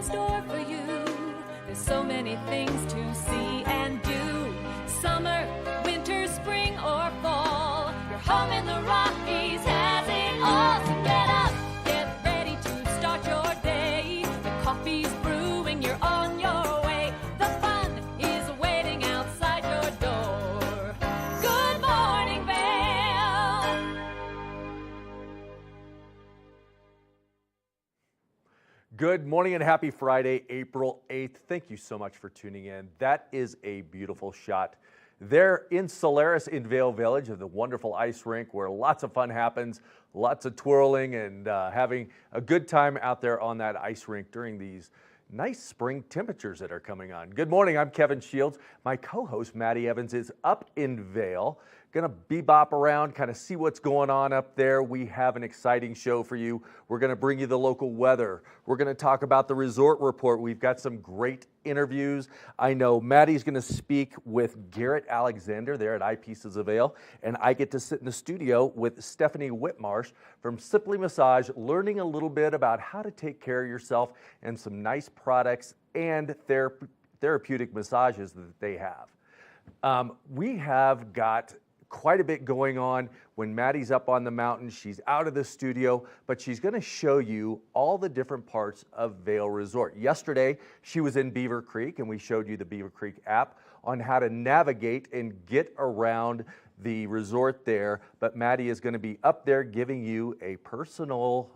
store for you. There's so many things to see and do. Summer, winter, spring, or fall. Your home in the Rockies has it all. So get up, get ready to start your day. The coffee's brewing, you're on your way. The fun is waiting outside your door. Good morning, Vail. Good morning and happy Friday, April 8th. Thank you so much for tuning in. That is a beautiful shot there in Solaris in Vail Village of the wonderful ice rink where lots of fun happens, lots of twirling and having a good time out there on that ice rink during these nice spring temperatures that are coming on. Good morning, I'm Kevin Shields. My co-host Maddie Evans is up in Vail. Gonna bebop around, kind of see what's going on up there. We have an exciting show for you. We're gonna bring you the local weather. We're gonna talk about the resort report. We've got some great interviews. I know Maddie's gonna speak with Garrett Alexander there at Eyepieces of Vail, and I get to sit in the studio with Stephanie Whitmarsh from Simply Massage, learning a little bit about how to take care of yourself and some nice products and therapeutic massages that they have. We have got quite a bit going on when Maddie's up on the mountain. She's out of the studio, but she's going to show you all the different parts of Vail Resort. Yesterday, she was in Beaver Creek, and we showed you the Beaver Creek app on how to navigate and get around the resort there, but Maddie is going to be up there giving you a personal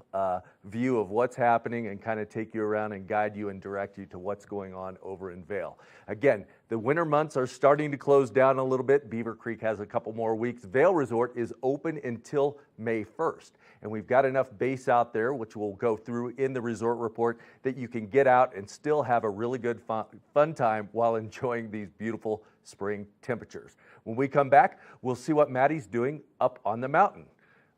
view of what's happening and kind of take you around and guide you and direct you to what's going on over in Vail. Again, the winter months are starting to close down a little bit. Beaver Creek has a couple more weeks. Vail Resort is open until May 1st, and we've got enough base out there, which we'll go through in the resort report, that you can get out and still have a really good fun time while enjoying these beautiful spring temperatures. When we come back, we'll see what Maddie's doing up on the mountain.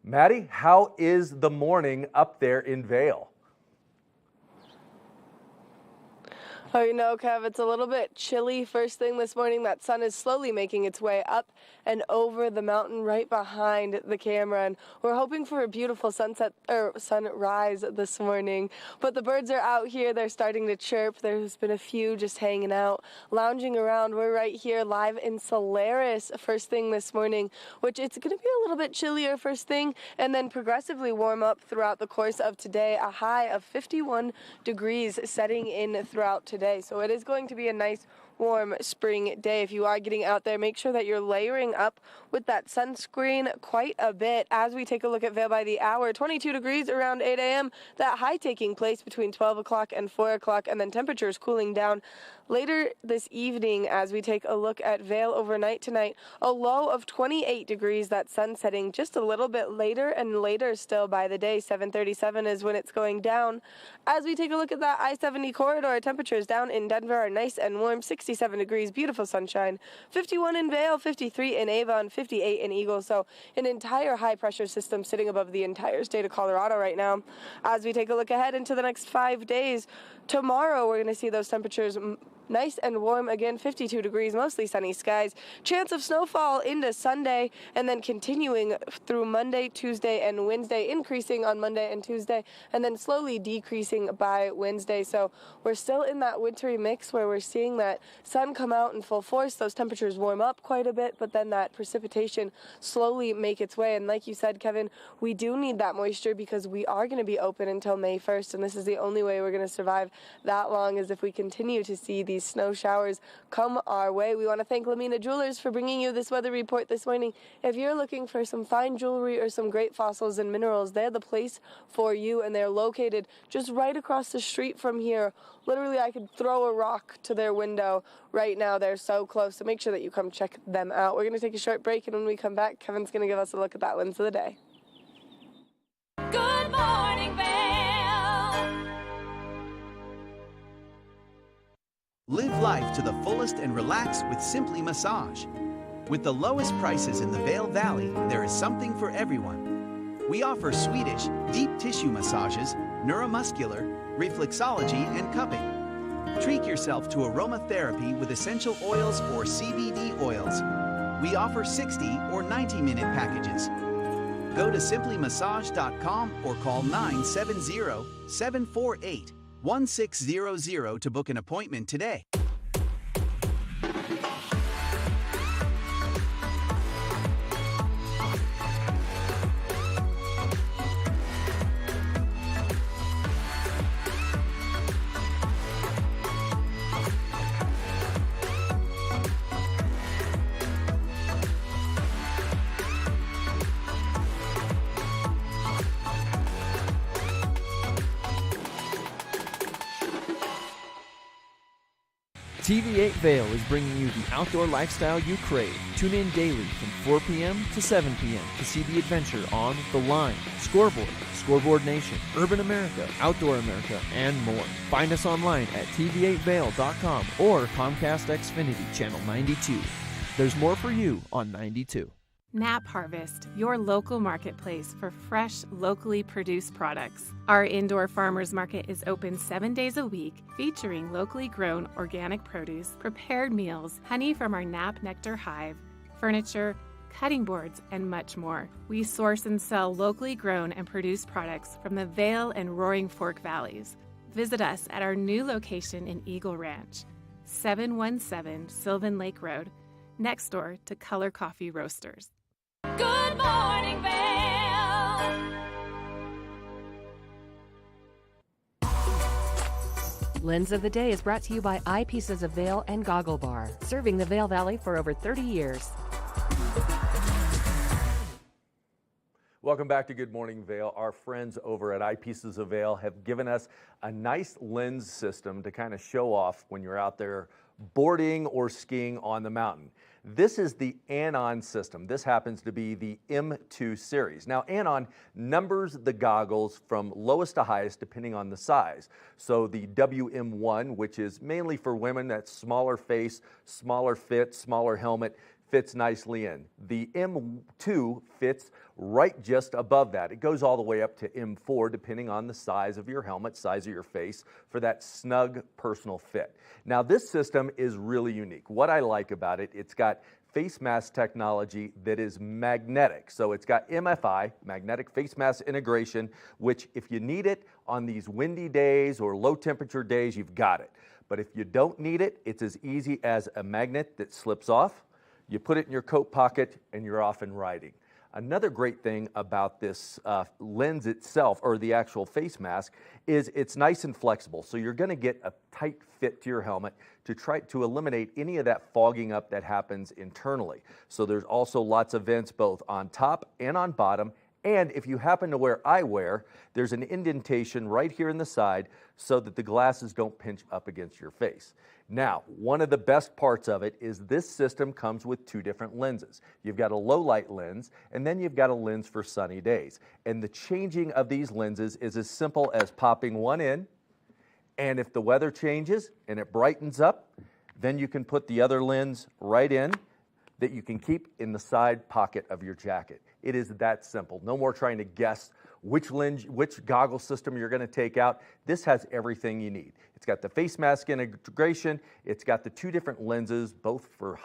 Maddie, how is the morning up there in Vail? Oh, you know, Kev, it's a little bit chilly first thing this morning. That sun is slowly making its way up and over the mountain right behind the camera. And we're hoping for a beautiful sunset or sunrise this morning. But the birds are out here. They're starting to chirp. There's been a few just hanging out, lounging around. We're right here live in Solaris first thing this morning, which it's going to be a little bit chillier first thing and then progressively warm up throughout the course of today. A high of 51 degrees setting in throughout today. So it is going to be a nice warm spring day. If you are getting out there, make sure that you're layering up with that sunscreen quite a bit. As we take a look at Vail by the hour, 22 degrees around 8 a.m. That high taking place between 12 o'clock and 4 o'clock, and then temperatures cooling down later this evening as we take a look at Vail overnight tonight. A low of 28 degrees, that sun setting just a little bit later and later still by the day. 7:37 is when it's going down. As we take a look at that I-70 corridor, temperatures down in Denver are nice and warm, 67 degrees, beautiful sunshine, 51 in Vail, 53 in Avon, 58 in Eagle. So an entire high pressure system sitting above the entire state of Colorado right now. As we take a look ahead into the next 5 days, tomorrow we're going to see those temperatures nice and warm again, 52 degrees, mostly sunny skies. Chance of snowfall into Sunday, and then continuing through Monday, Tuesday, and Wednesday, increasing on Monday and Tuesday, and then slowly decreasing by Wednesday. So we're still in that wintry mix where we're seeing that sun come out in full force. Those temperatures warm up quite a bit, but then that precipitation slowly make its way. And like you said, Kevin, we do need that moisture because we are going to be open until May 1st, and this is the only way we're going to survive that long is if we continue to see these snow showers come our way. We want to thank Lamina Jewelers for bringing you this weather report this morning. If you're looking for some fine jewelry or some great fossils and minerals, they're the place for you, and they're located just right across the street from here. Literally, I could throw a rock to their window right now. They're so close, so make sure that you come check them out. We're going to take a short break, and when we come back, Kevin's going to give us a look at that lens of the day. Good morning, Vail. Live life to the fullest and relax with Simply Massage. With the lowest prices in the Vail Valley, there is something for everyone. We offer Swedish, deep tissue massages, neuromuscular, reflexology, and cupping. Treat yourself to aromatherapy with essential oils or CBD oils. We offer 60 or 90-minute packages. Go to simplymassage.com or call 970-748 1600 to book an appointment today. TV8 Vail is bringing you the outdoor lifestyle you crave. Tune in daily from 4 p.m. to 7 p.m. to see the adventure on The Line, Scoreboard, Scoreboard Nation, Urban America, Outdoor America, and more. Find us online at tv8vail.com or Comcast Xfinity Channel 92. There's more for you on 92. Nap Harvest, your local marketplace for fresh, locally produced products. Our indoor farmers market is open 7 days a week, featuring locally grown organic produce, prepared meals, honey from our Nap Nectar hive, furniture, cutting boards, and much more. We source and sell locally grown and produced products from the Vail and Roaring Fork valleys. Visit us at our new location in Eagle Ranch, 717 Sylvan Lake Road, next door to Color Coffee Roasters. Good morning, Vail. Lens of the Day is brought to you by Eyepieces of Vail and Goggle Bar, serving the Vail Valley for over 30 years. Welcome back to Good Morning Vail. Our friends over at Eyepieces of Vail have given us a nice lens system to kind of show off when you're out there boarding or skiing on the mountain. This is the Anon system. This happens to be the M2 series. Now, Anon numbers the goggles from lowest to highest depending on the size. So the WM1, which is mainly for women, that's smaller face, smaller fit, smaller helmet, fits nicely in. The M2 fits right just above that. It goes all the way up to M4 depending on the size of your helmet, size of your face, for that snug personal fit. Now this system is really unique. What I like about it, it's got face mask technology that is magnetic. So it's got MFI, magnetic face mask integration, which if you need it on these windy days or low temperature days, you've got it. But if you don't need it, it's as easy as a magnet that slips off. You put it in your coat pocket and you're off and riding. Another great thing about this lens itself, or the actual face mask, is it's nice and flexible. So you're going to get a tight fit to your helmet to try to eliminate any of that fogging up that happens internally. So there's also lots of vents both on top and on bottom. And if you happen to wear eyewear, there's an indentation right here in the side so that the glasses don't pinch up against your face. Now, one of the best parts of it is this system comes with two different lenses. You've got a low light lens, and then you've got a lens for sunny days. And the changing of these lenses is as simple as popping one in, and if the weather changes and it brightens up, then you can put the other lens right in that you can keep in the side pocket of your jacket. It is that simple. No more trying to guess which lens, which goggle system you're going to take out. This has everything you need. It's got the face mask integration. It's got the two different lenses, both for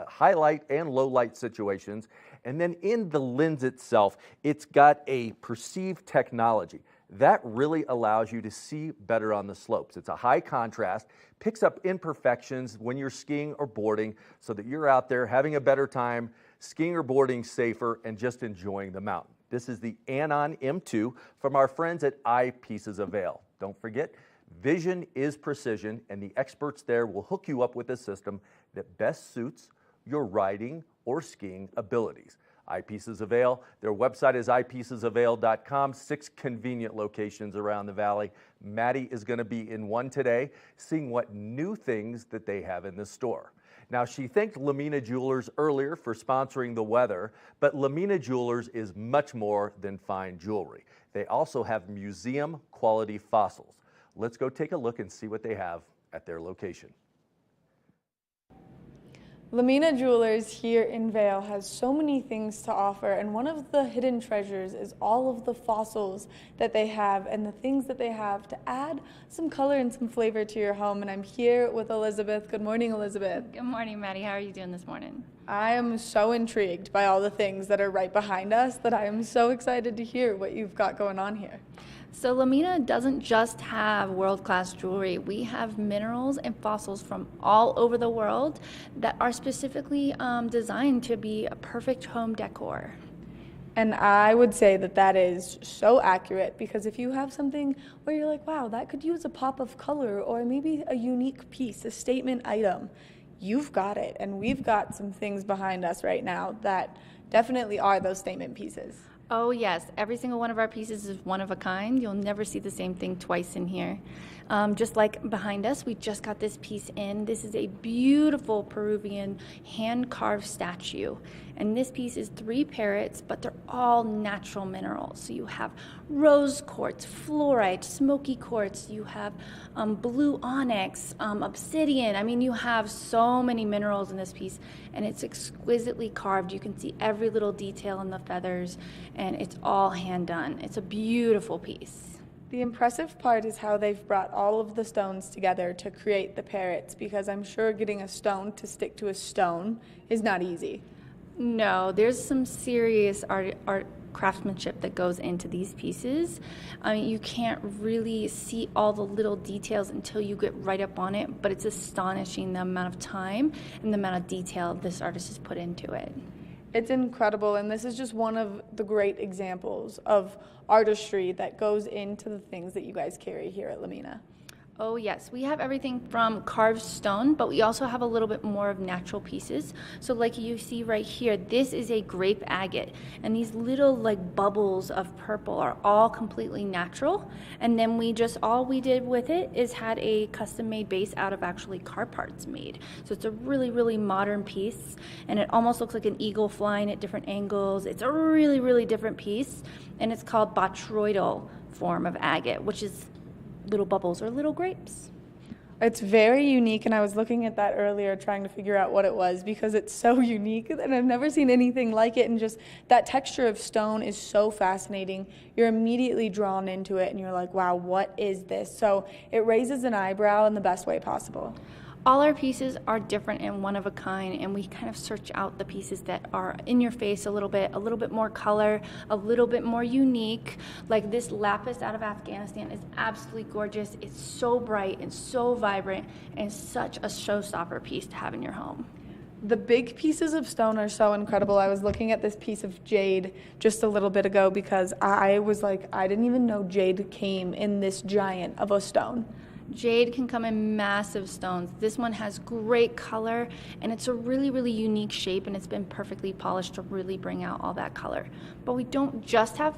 high light and low light situations. And then in the lens itself, it's got a perceived technology. That really allows you to see better on the slopes. It's a high contrast, picks up imperfections when you're skiing or boarding so that you're out there having a better time, skiing or boarding safer, and just enjoying the mountain. This is the Anon M2 from our friends at Eyepieces of Vail. Don't forget, vision is precision, and the experts there will hook you up with a system that best suits your riding or skiing abilities. Eyepieces of Vail, their website is eyepiecesofvail.com, 6 convenient locations around the valley. Maddie is going to be in one today, seeing what new things that they have in the store. Now, she thanked Lamina Jewelers earlier for sponsoring the weather, but Lamina Jewelers is much more than fine jewelry. They also have museum-quality fossils. Let's go take a look and see what they have at their location. Lamina Jewelers here in Vail has so many things to offer, and one of the hidden treasures is all of the fossils that they have and the things that they have to add some color and some flavor to your home. And I'm here with Elizabeth. Good morning, Elizabeth. Good morning, Maddie. How are you doing this morning? I am so intrigued by all the things that are right behind us that I am so excited to hear what you've got going on here. So Lamina doesn't just have world-class jewelry. We have minerals and fossils from all over the world that are specifically designed to be a perfect home decor. And I would say that that is so accurate, because if you have something where you're like, wow, that could use a pop of color or maybe a unique piece, a statement item, you've got it. And we've got some things behind us right now that definitely are those statement pieces. Oh yes, every single one of our pieces is one of a kind. You'll never see the same thing twice in here. Just like behind us, we just got this piece in. This is a beautiful Peruvian hand-carved statue. And this piece is 3 parrots, but they're all natural minerals. So you have rose quartz, fluorite, smoky quartz, you have blue onyx, obsidian. I mean, you have so many minerals in this piece, and it's exquisitely carved. You can see every little detail in the feathers, and it's all hand done. It's a beautiful piece. The impressive part is how they've brought all of the stones together to create the parrots, because I'm sure getting a stone to stick to a stone is not easy. No, there's some serious art craftsmanship that goes into these pieces. I mean, you can't really see all the little details until you get right up on it, but it's astonishing the amount of time and the amount of detail this artist has put into it. It's incredible, and this is just one of the great examples of artistry that goes into the things that you guys carry here at Lamina. Oh yes, we have everything from carved stone, but we also have a little bit more of natural pieces. So like you see right here, this is a grape agate, and these little like bubbles of purple are all completely natural. And then all we did with it is had a custom made base out of actually car parts made. So it's a really, really modern piece, and it almost looks like an eagle flying at different angles. It's a really, really different piece, and it's called botryoidal form of agate, which is little bubbles or little grapes. It's very unique, and I was looking at that earlier trying to figure out what it was, because it's so unique and I've never seen anything like it, and just that texture of stone is so fascinating. You're immediately drawn into it and you're like, wow, what is this? So it raises an eyebrow in the best way possible. All our pieces are different and one of a kind, and we kind of search out the pieces that are in your face a little bit more color, a little bit more unique. Like this lapis out of Afghanistan is absolutely gorgeous. It's so bright and so vibrant, and such a showstopper piece to have in your home. The big pieces of stone are so incredible. I was looking at this piece of jade just a little bit ago, because I was like, I didn't even know jade came in this giant of a stone. Jade can come in massive stones. This one has great color, and it's a really, really unique shape, and it's been perfectly polished to really bring out all that color. But we don't just have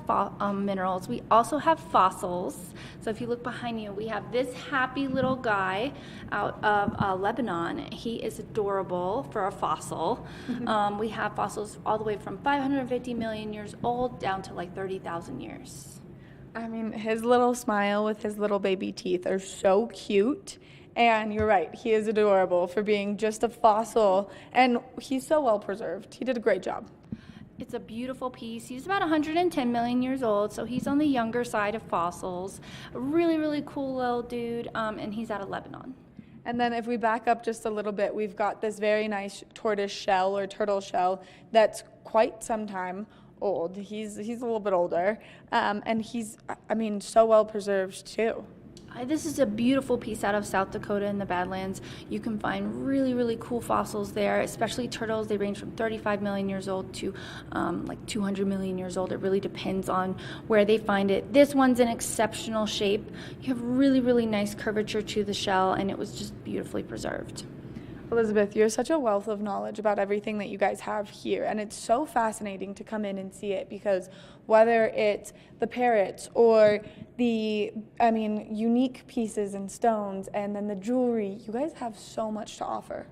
minerals, we also have fossils. So if you look behind you, we have this happy little guy out of Lebanon. He is adorable for a fossil. We have fossils all the way from 550 million years old down to like 30,000 years. I mean, his little smile with his little baby teeth are so cute. And you're right, he is adorable for being just a fossil. And he's so well preserved. He did a great job. It's a beautiful piece. He's about 110 million years old, so he's on the younger side of fossils. A really, really cool little dude, and he's out of Lebanon. And then if we back up just a little bit, we've got this very nice tortoise shell or turtle shell that's quite some time old. He's a little bit older, and he's, I mean, so well preserved too. This is a beautiful piece out of South Dakota in the Badlands. You can find really, really cool fossils there, especially turtles. They range from 35 million years old to like 200 million years old. It really depends on where they find it. This one's in exceptional shape. You have really, really nice curvature to the shell, and it was just beautifully preserved. Elizabeth, you're such a wealth of knowledge about everything that you guys have here, and it's so fascinating to come in and see it, because whether it's the parrots or the, unique pieces and stones, and then the jewelry, you guys have so much to offer.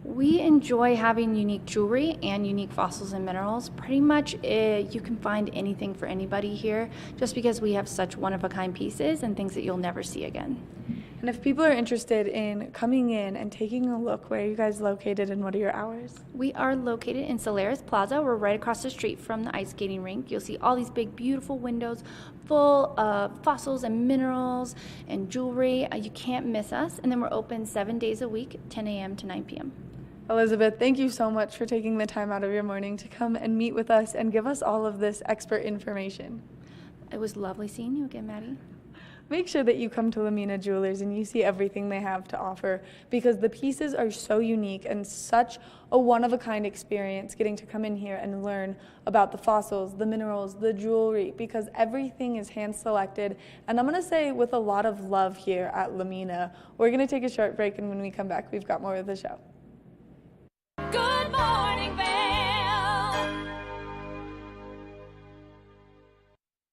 We enjoy having unique jewelry and unique fossils and minerals. Pretty much you can find anything for anybody here, just because we have such one-of-a-kind pieces and things that you'll never see again. And if people are interested in coming in and taking a look, where are you guys located and what are your hours? We are located in Solaris Plaza. We're right across the street from the ice skating rink. You'll see all these big, beautiful windows full of fossils and minerals and jewelry. You can't miss us. And then we're open 7 days a week, 10 a.m. to 9 p.m. Elizabeth, thank you so much for taking the time out of your morning to come and meet with us and give us all of this expert information. It was lovely seeing you again, Maddie. Make sure that you come to Lamina Jewelers and you see everything they have to offer, because the pieces are so unique and such a one-of-a-kind experience getting to come in here and learn about the fossils, the minerals, the jewelry, because everything is hand-selected. And I'm going to say with a lot of love here at Lamina. We're going to take a short break, and when we come back, we've got more of the show. Good morning, Vail.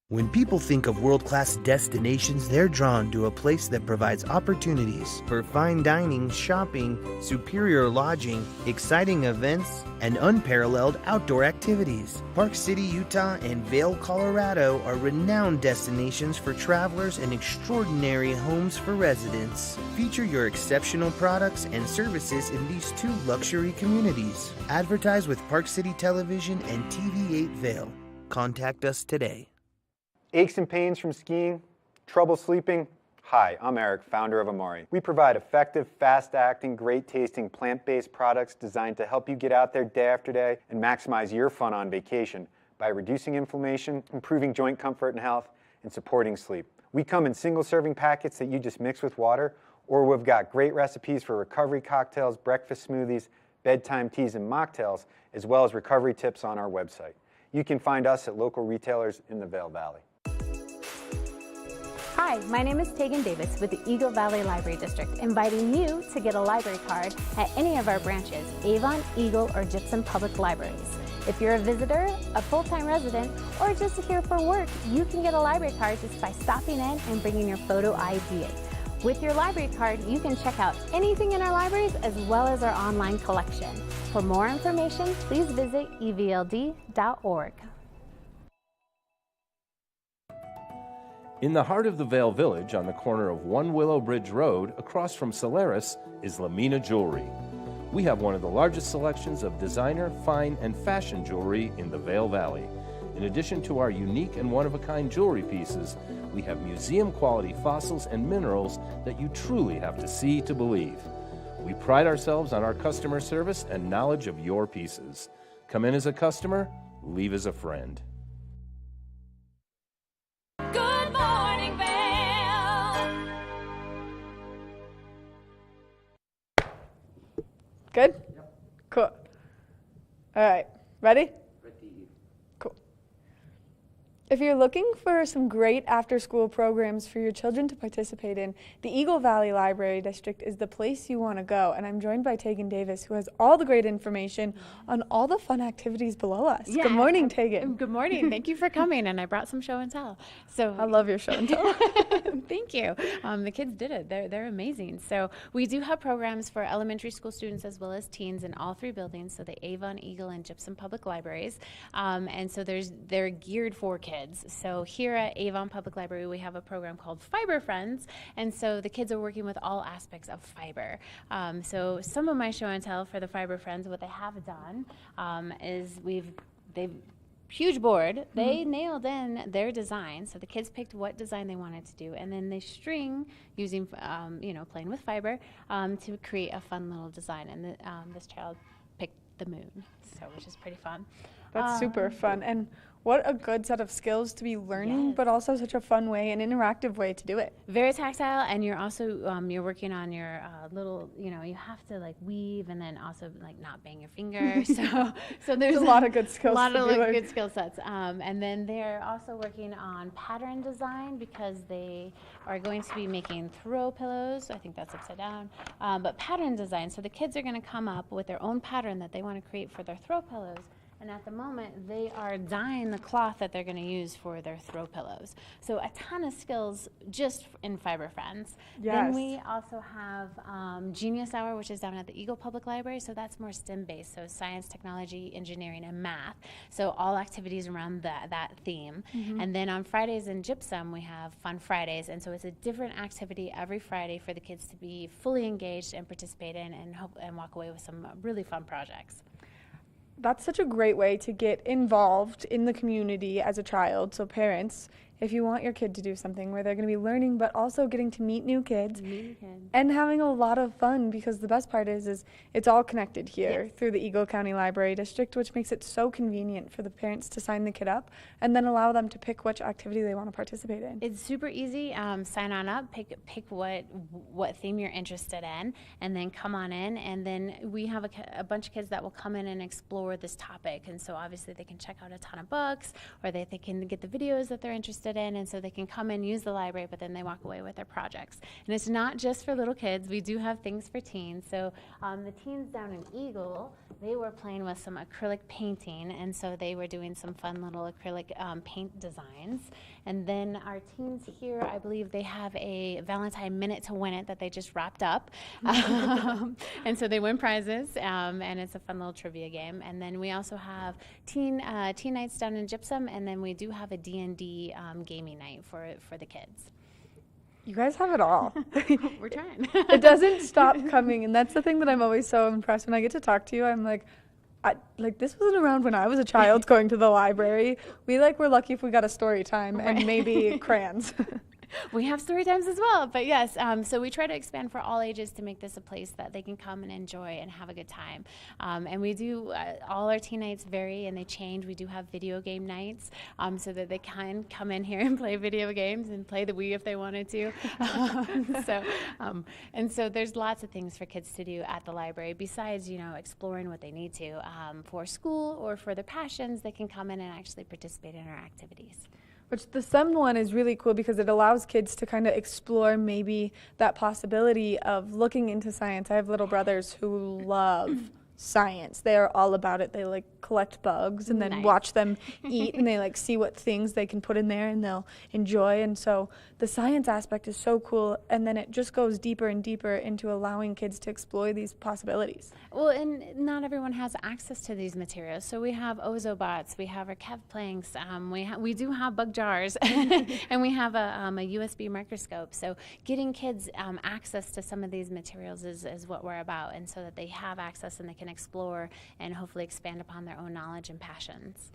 When people think of world-class destinations, they're drawn to a place that provides opportunities for fine dining, shopping, superior lodging, exciting events, and unparalleled outdoor activities. Park City, Utah, and Vail, Colorado are renowned destinations for travelers and extraordinary homes for residents. Feature your exceptional products and services in these two luxury communities. Advertise with Park City Television and TV8 Vail. Contact us today. Aches and pains from skiing? Trouble sleeping? Hi, I'm Eric, founder of Amari. We provide effective, fast-acting, great-tasting, plant-based products designed to help you get out there day after day and maximize your fun on vacation by reducing inflammation, improving joint comfort and health, and supporting sleep. We come in single-serving packets that you just mix with water, or we've got great recipes for recovery cocktails, breakfast smoothies, bedtime teas, and mocktails, as well as recovery tips on our website. You can find us at local retailers in the Vail Valley. Hi, my name is Tegan Davis with the Eagle Valley Library District, inviting you to get a library card at any of our branches, Avon, Eagle, or Gypsum Public Libraries. If you're a visitor, a full-time resident, or just here for work, you can get a library card just by stopping in and bringing your photo ID. With your library card, you can check out anything in our libraries as well as our online collection. For more information, please visit evld.org. In the heart of the Vail Village, on the corner of One Willow Bridge Road, across from Solaris, is Lamina Jewelry. We have one of the largest selections of designer, fine, and fashion jewelry in the Vail Valley. In addition to our unique and one-of-a-kind jewelry pieces, we have museum-quality fossils and minerals that you truly have to see to believe. We pride ourselves on our customer service and knowledge of your pieces. Come in as a customer, leave as a friend. Good? Yep. Cool. All right. Ready? Ready. Cool. If you're looking for some great after-school programs for your children to participate in, the Eagle Valley Library District is the place you want to go. And I'm joined by Tegan Davis, who has all the great information on all the fun activities below us. Yeah. Good morning, Tegan. Good morning. Thank you for coming. And I brought some show and tell. So I love your show and tell. Thank you. The kids did it. They're amazing. So we do have programs for elementary school students as well as teens in all three buildings. So the Avon, Eagle, and Gypsum Public Libraries. And so they're geared for kids. So here at Avon Public Library, we have a program called Fiber Friends, and so the kids are working with all aspects of fiber. So some of my show and tell for the Fiber Friends, what they have done is they've huge board. They nailed in their design, so the kids picked what design they wanted to do, and then they string using, playing with fiber to create a fun little design. And this child picked the moon, so which is pretty fun. That's super fun. And what a good set of skills to be learning, but also such a fun way, an interactive way to do it. Very tactile, and you're also, you're working on your little, you have to like weave and then also like not bang your finger. So there's a lot of good skills. A lot of good skill sets. And then they're also working on pattern design because they are going to be making throw pillows. I think that's upside down. But pattern design, so the kids are going to come up with their own pattern that they want to create for their throw pillows. And at the moment, they are dyeing the cloth that they're going to use for their throw pillows. So a ton of skills just in Fiber Friends. Yes. Then we also have Genius Hour, which is down at the Eagle Public Library. So that's more STEM-based, so science, technology, engineering, and math. So all activities around that theme. And then on Fridays in Gypsum, we have Fun Fridays. And so it's a different activity every Friday for the kids to be fully engaged and participate in and walk away with some really fun projects. That's such a great way to get involved in the community as a child. So parents, if you want your kid to do something where they're going to be learning but also getting to meet new kids and having a lot of fun, because the best part is it's all connected here through the Eagle County Library District, which makes it so convenient for the parents to sign the kid up and then allow them to pick which activity they want to participate in. It's super easy. Sign on up, pick what theme you're interested in, and then come on in. And then we have a bunch of kids that will come in and explore this topic. And so obviously they can check out a ton of books, or they can get the videos that they're interested in, and so they can come and use the library, but then they walk away with their projects. And it's not just for little kids. We do have things for teens. So the teens down in Eagle, they were playing with some acrylic painting, and so they were doing some fun little acrylic paint designs. And then our teens here, I believe they have a Valentine Minute to Win It that they just wrapped up. And so they win prizes, and it's a fun little trivia game. And then we also have teen nights down in Gypsum, and then we do have a D&D gaming night for the kids. You guys have it all. We're trying. It doesn't stop coming, and that's the thing that I'm always so impressed when I get to talk to you. I'm like, this wasn't around when I was a child going to the library. We were lucky if we got a story time and maybe crayons. We have story times as well, but yes, so we try to expand for all ages to make this a place that they can come and enjoy and have a good time. And we do, all our teen nights vary and they change. We do have video game nights so that they can come in here and play video games and play the Wii if they wanted to. And so there's lots of things for kids to do at the library besides, exploring what they need to. For school or for their passions, they can come in and actually participate in our activities. Which the STEM one is really cool because it allows kids to kind of explore maybe that possibility of looking into science. I have little brothers who love science. They are all about it. They collect bugs and then watch them eat, and they see what things they can put in there and they'll enjoy. And so the science aspect is so cool, and then it just goes deeper and deeper into allowing kids to explore these possibilities. Well, and not everyone has access to these materials. So we have Ozobots, we have our Kev planks, we do have bug jars, and we have a USB microscope. So getting kids access to some of these materials is what we're about, and so that they have access and they can explore and hopefully expand upon their own knowledge and passions.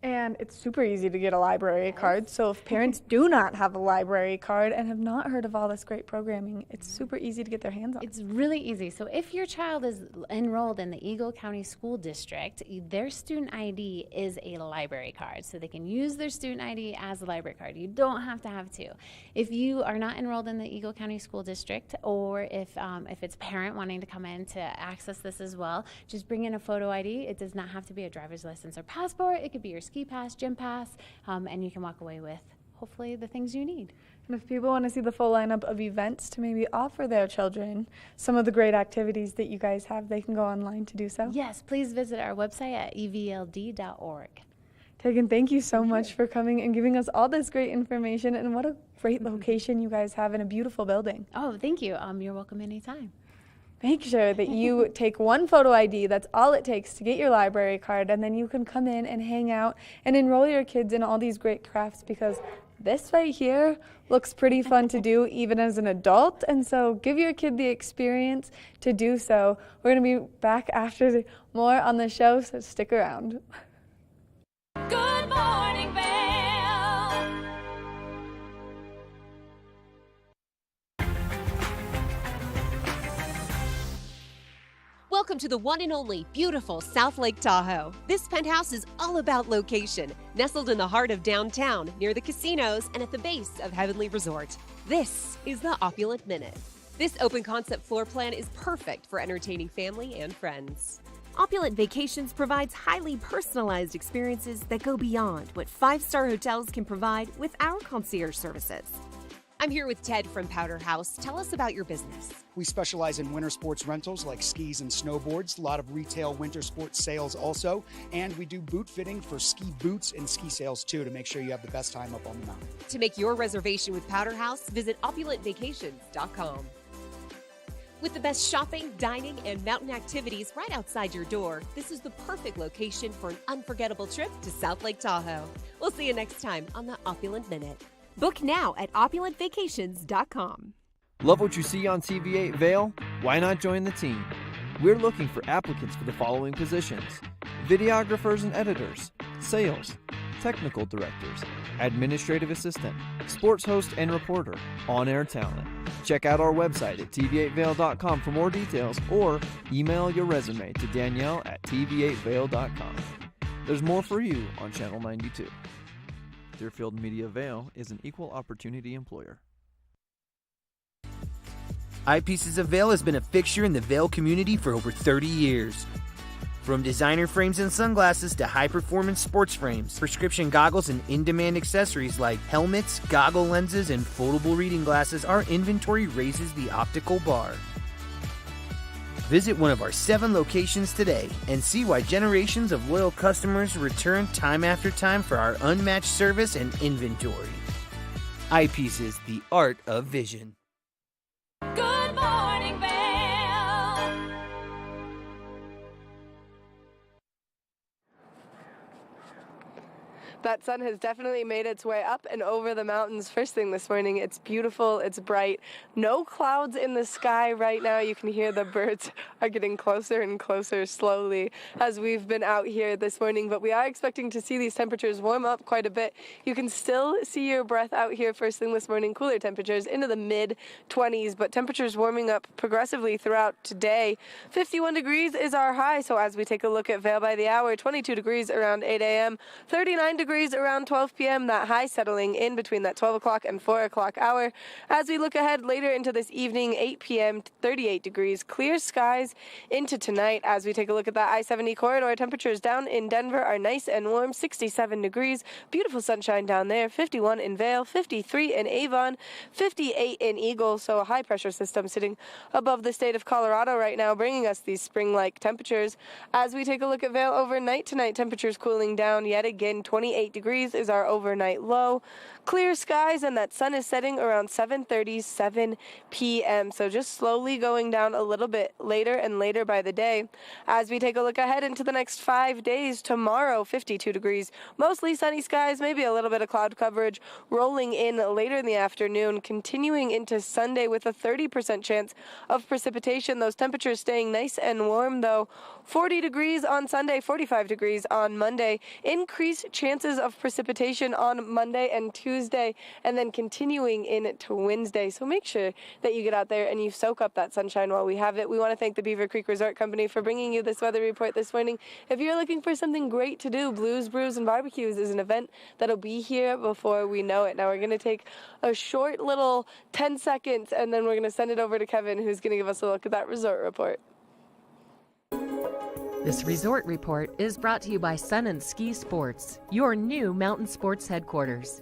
And it's super easy to get a library card, so if parents do not have a library card and have not heard of all this great programming, it's super easy to get their hands on. It's really easy. So if your child is enrolled in the Eagle County School District, their student ID is a library card, so they can use their student ID as a library card. You don't have to have two. If you are not enrolled in the Eagle County School District, or if it's a parent wanting to come in to access this as well, just bring in a photo ID. It does not have to be a driver's license or passport. It could be your ski pass, gym pass, and you can walk away with hopefully the things you need. And if people want to see the full lineup of events to maybe offer their children some of the great activities that you guys have, they can go online to do so? Yes, please visit our website at evld.org. Tegan, thank you so much for coming and giving us all this great information, and what a great location you guys have in a beautiful building. Oh, thank you. You're welcome anytime. Make sure that you take one photo ID, that's all it takes to get your library card, and then you can come in and hang out and enroll your kids in all these great crafts, because this right here looks pretty fun to do even as an adult, and so give your kid the experience to do so. We're going to be back after more on the show, so stick around. Good morning, Vail. Welcome to the one and only beautiful South Lake Tahoe. This penthouse is all about location, nestled in the heart of downtown, near the casinos and at the base of Heavenly Resort. This is the Opulent Minute. This open concept floor plan is perfect for entertaining family and friends. Opulent Vacations provides highly personalized experiences that go beyond what five-star hotels can provide with our concierge services. I'm here with Ted from Powder House. Tell us about your business. We specialize in winter sports rentals like skis and snowboards, a lot of retail winter sports sales also, and we do boot fitting for ski boots and ski sales too to make sure you have the best time up on the mountain. To make your reservation with Powder House, visit opulentvacations.com. With the best shopping, dining, and mountain activities right outside your door, this is the perfect location for an unforgettable trip to South Lake Tahoe. We'll see you next time on the Opulent Minute. Book now at opulentvacations.com. Love what you see on TV8 Vail? Why not join the team? We're looking for applicants for the following positions: videographers and editors, sales, technical directors, administrative assistant, sports host and reporter, on-air talent. Check out our website at tv8vail.com for more details or email your resume to Danielle at tv8vail.com. There's more for you on Channel 92. Deerfield Media Vail is an equal opportunity employer. Eyepieces of Vail has been a fixture in the Vail community for over 30 years. From designer frames and sunglasses to high-performance sports frames, prescription goggles, and in-demand accessories like helmets, goggle lenses, and foldable reading glasses, our inventory raises the optical bar. Visit one of our 7 locations today and see why generations of loyal customers return time after time for our unmatched service and inventory. Eyepieces, the art of vision. Good morning, Vail. That sun has definitely made its way up and over the mountains first thing this morning. It's beautiful, it's bright. No clouds in the sky right now. You can hear the birds are getting closer and closer slowly as we've been out here this morning, but we are expecting to see these temperatures warm up quite a bit. You can still see your breath out here first thing this morning. Cooler temperatures into the mid-20s, but temperatures warming up progressively throughout today. 51 degrees is our high, so as we take a look at Vail by the hour, 22 degrees around 8 a.m., 39 degrees around 12 p.m., that high settling in between that 12 o'clock and 4 o'clock hour. As we look ahead later into this evening, 8 p.m., 38 degrees, clear skies into tonight. As we take a look at that I-70 corridor, temperatures down in Denver are nice and warm, 67 degrees, beautiful sunshine down there, 51 in Vail, 53 in Avon, 58 in Eagle, so a high pressure system sitting above the state of Colorado right now, bringing us these spring-like temperatures. As we take a look at Vail overnight tonight, temperatures cooling down yet again, 28 degrees is our overnight low. Clear skies, and that sun is setting around 7:37 p.m. So just slowly going down a little bit later and later by the day. As we take a look ahead into the next 5 days, tomorrow 52 degrees, mostly sunny skies, maybe a little bit of cloud coverage rolling in later in the afternoon, continuing into Sunday with a 30% chance of precipitation. Those temperatures staying nice and warm though. 40 degrees on Sunday, 45 degrees on Monday. Increased chances of precipitation on Monday and Tuesday, and then continuing into Wednesday. So make sure that you get out there and you soak up that sunshine while we have it. We want to thank the Beaver Creek Resort Company for bringing you this weather report this morning. If you're looking for something great to do, Blues, Brews, and Barbecues is an event that'll be here before we know it. Now we're going to take a short little 10 seconds, and then we're going to send it over to Kevin, who's going to give us a look at that resort report. This resort report is brought to you by Sun and Ski Sports, your new mountain sports headquarters.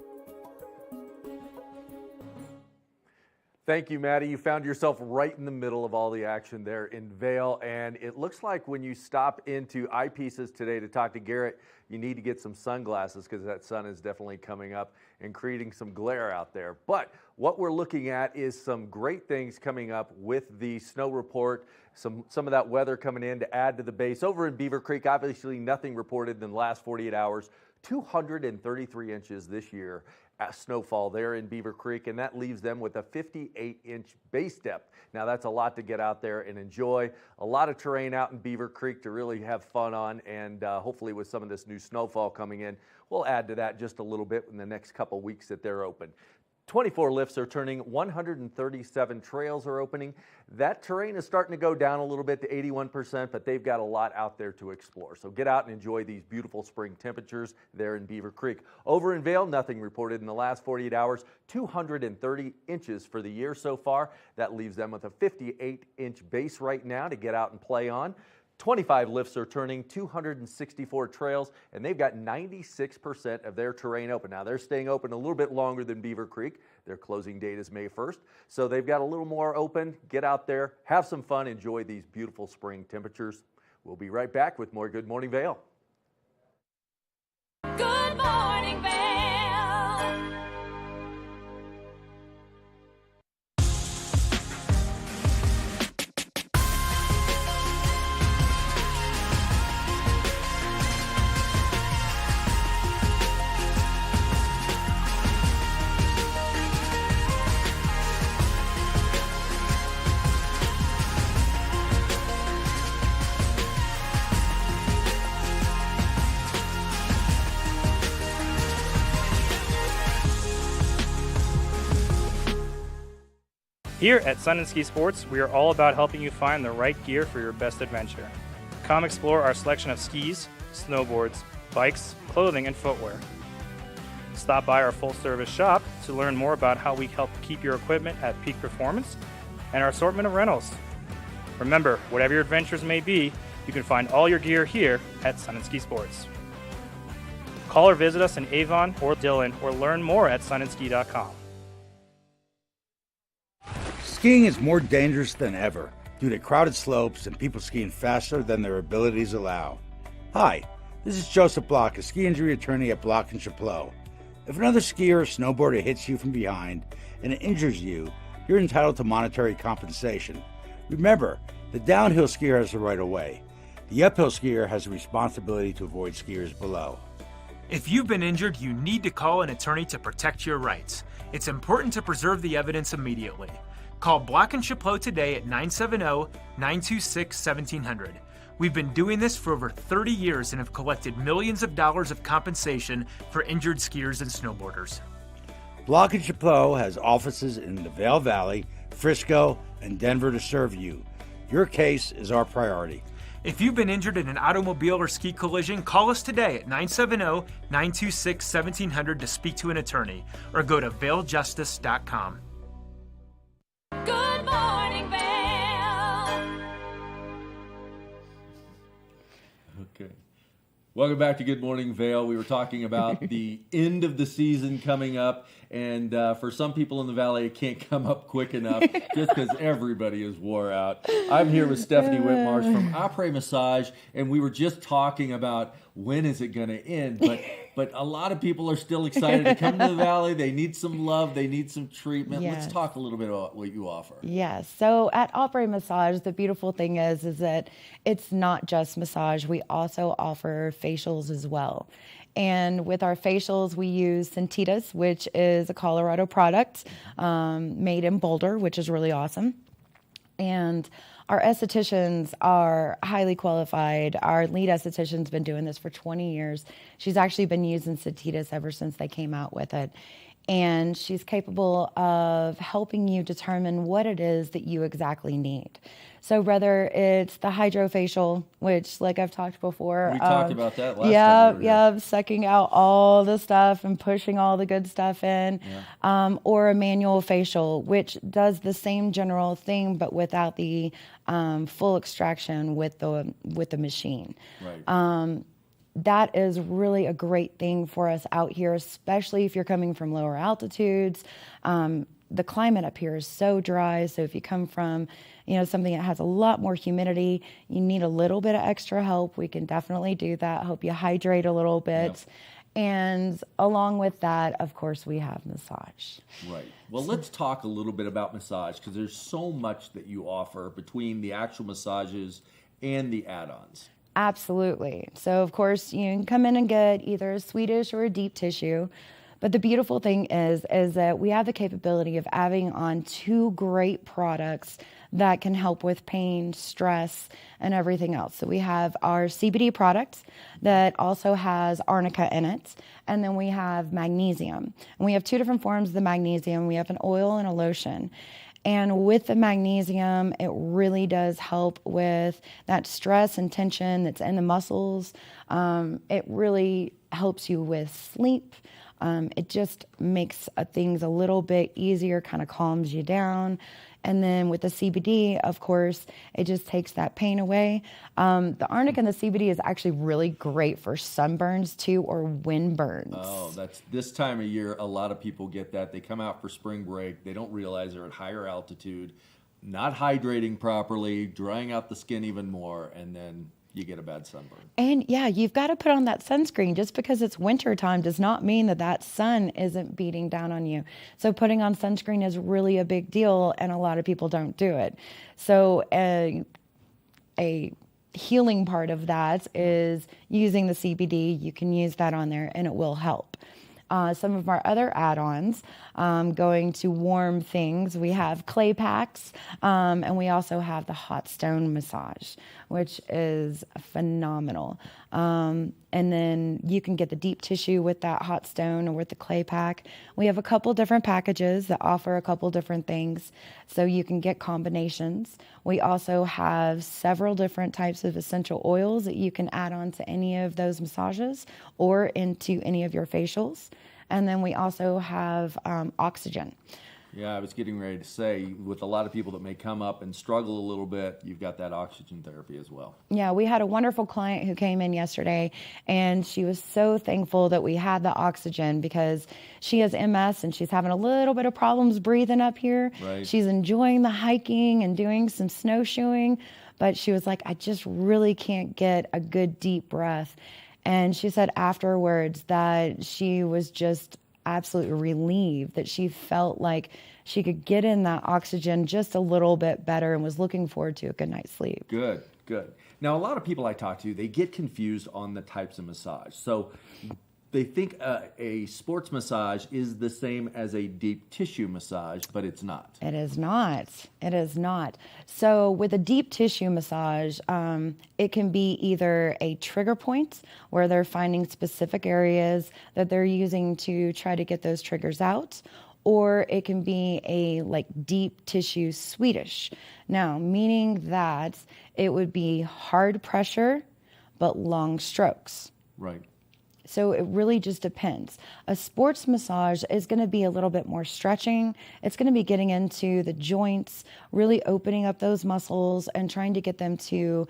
Thank you, Maddie. You found yourself right in the middle of all the action there in Vail, and it looks like when you stop into Eyepieces today to talk to Garrett, you need to get some sunglasses because that sun is definitely coming up and creating some glare out there. But what we're looking at is some great things coming up with the snow report, some of that weather coming in to add to the base. Over in Beaver Creek, obviously nothing reported in the last 48 hours, 233 inches this year. Snowfall there in Beaver Creek, and that leaves them with a 58-inch base depth. Now that's a lot to get out there and enjoy. A lot of terrain out in Beaver Creek to really have fun on, and hopefully with some of this new snowfall coming in, we'll add to that just a little bit in the next couple weeks that they're open. 24 lifts are turning, 137 trails are opening. That terrain is starting to go down a little bit to 81%, but they've got a lot out there to explore. So get out and enjoy these beautiful spring temperatures there in Beaver Creek. Over in Vail, nothing reported in the last 48 hours, 230 inches for the year so far. That leaves them with a 58-inch base right now to get out and play on. 25 lifts are turning, 264 trails, and they've got 96% of their terrain open. Now, they're staying open a little bit longer than Beaver Creek. Their closing date is May 1st, so they've got a little more open. Get out there, have some fun, enjoy these beautiful spring temperatures. We'll be right back with more Good Morning Vail. Good morning, Vail. Here at Sun and Ski Sports, we are all about helping you find the right gear for your best adventure. Come explore our selection of skis, snowboards, bikes, clothing, and footwear. Stop by our full-service shop to learn more about how we help keep your equipment at peak performance and our assortment of rentals. Remember, whatever your adventures may be, you can find all your gear here at Sun and Ski Sports. Call or visit us in Avon or Dillon or learn more at sunandski.com. Skiing is more dangerous than ever due to crowded slopes and people skiing faster than their abilities allow. Hi, this is Joseph Block, a ski injury attorney at Block & Chaplot. If another skier or snowboarder hits you from behind and it injures you, you're entitled to monetary compensation. Remember, the downhill skier has the right of way. The uphill skier has a responsibility to avoid skiers below. If you've been injured, you need to call an attorney to protect your rights. It's important to preserve the evidence immediately. Call Block & Chaplot today at 970-926-1700. We've been doing this for over 30 years and have collected millions of dollars of compensation for injured skiers and snowboarders. Block & Chaplot has offices in the Vail Valley, Frisco, and Denver to serve you. Your case is our priority. If you've been injured in an automobile or ski collision, call us today at 970-926-1700 to speak to an attorney or go to vailjustice.com. Good morning, Vail. Okay. Welcome back to Good Morning Vail. We were talking about the end of the season coming up, and for some people in the Valley, it can't come up quick enough just because everybody is wore out. I'm here with Stephanie Whitmarsh from Après Massage, and we were just talking about when is it going to end, but a lot of people are still excited to come to the Valley. They need some love. They need some treatment. Yes. Let's talk a little bit about what you offer. Yes. So at Après Massage, the beautiful thing is that it's not just massage. We also offer facials as well. And with our facials, we use Sentitas, which is a Colorado product made in Boulder, which is really awesome. And our estheticians are highly qualified. Our lead esthetician's been doing this for 20 years. She's actually been using Sentitas ever since they came out with it. And she's capable of helping you determine what it is that you exactly need. So whether it's the hydrofacial, which, like I've talked before. We talked about that last time. Yeah, sucking out all the stuff and pushing all the good stuff in. Yeah. Or a manual facial, which does the same general thing, but without the full extraction with the machine. Right. That is really a great thing for us out here, especially if you're coming from lower altitudes. The climate up here is so dry, so if you come from, something that has a lot more humidity, you need a little bit of extra help. We can definitely do that. Help you hydrate a little bit. Yep. And along with that, of course, we have massage. Right. Well, let's talk a little bit about massage, because there's so much that you offer between the actual massages and the add-ons. Absolutely. So, of course, you can come in and get either a Swedish or a deep tissue. But the beautiful thing is that we have the capability of adding on two great products that can help with pain, stress, and everything else. So we have our CBD product that also has arnica in it, and then we have magnesium. And we have two different forms of the magnesium. We have an oil and a lotion. And with the magnesium, it really does help with that stress and tension that's in the muscles. It really helps you with sleep. It just makes things a little bit easier, kind of calms you down. And then with the CBD, of course, it just takes that pain away. The arnica and the CBD is actually really great for sunburns too, or wind burns. Oh, that's this time of year. A lot of people get that. They come out for spring break. They don't realize they're at higher altitude, not hydrating properly, drying out the skin even more, and then you get a bad sunburn. And yeah, you've got to put on that sunscreen. Just because it's winter time does not mean that sun isn't beating down on you. So putting on sunscreen is really a big deal, and a lot of people don't do it. So a healing part of that is using the CBD. You can use that on there, and it will help. some of our other add-ons, going to warm things. We have clay packs, and we also have the hot stone massage, which is phenomenal. And then you can get the deep tissue with that hot stone or with the clay pack. We have a couple different packages that offer a couple different things, so you can get combinations. We also have several different types of essential oils that you can add on to any of those massages or into any of your facials. And then we also have oxygen. Yeah, I was getting ready to say, with a lot of people that may come up and struggle a little bit, you've got that oxygen therapy as well. Yeah, we had a wonderful client who came in yesterday, and she was so thankful that we had the oxygen because she has MS and she's having a little bit of problems breathing up here. Right. She's enjoying the hiking and doing some snowshoeing, but she was like, I just really can't get a good deep breath. And she said afterwards that she was just absolutely relieved that she felt like she could get in that oxygen just a little bit better and was looking forward to a good night's sleep. Good, good. Now, a lot of people I talk to, they get confused on the types of massage. So they think a sports massage is the same as a deep tissue massage, but it's not. It is not. It is not. So with a deep tissue massage, it can be either a trigger point where they're finding specific areas that they're using to try to get those triggers out, or it can be a like deep tissue Swedish. Now, meaning that it would be hard pressure, but long strokes. Right. So it really just depends. A sports massage is going to be a little bit more stretching. It's going to be getting into the joints, really opening up those muscles and trying to get them to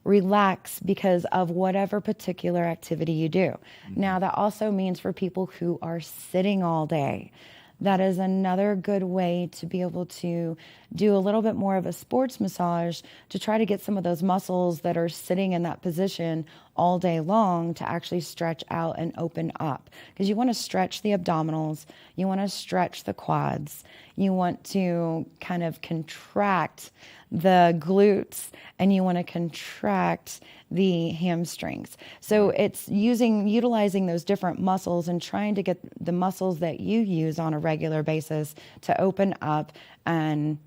relax because of whatever particular activity you do. Now, that also means for people who are sitting all day, that is another good way to be able to do a little bit more of a sports massage to try to get some of those muscles that are sitting in that position all day long to actually stretch out and open up. Because you want to stretch the abdominals, you want to stretch the quads, you want to kind of contract the glutes, and you want to contract the hamstrings. So it's utilizing those different muscles and trying to get the muscles that you use on a regular basis to open up and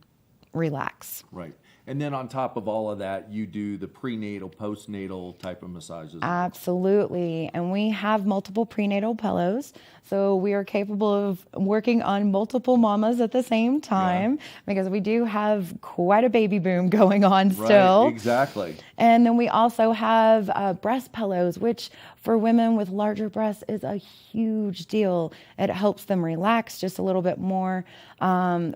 relax. Right. And then on top of all of that, you do the prenatal, postnatal type of massages. Absolutely. And we have multiple prenatal pillows. So we are capable of working on multiple mamas at the same time because we do have quite a baby boom going on still. Right, exactly. And then we also have breast pillows, which for women with larger breasts is a huge deal. It helps them relax just a little bit more.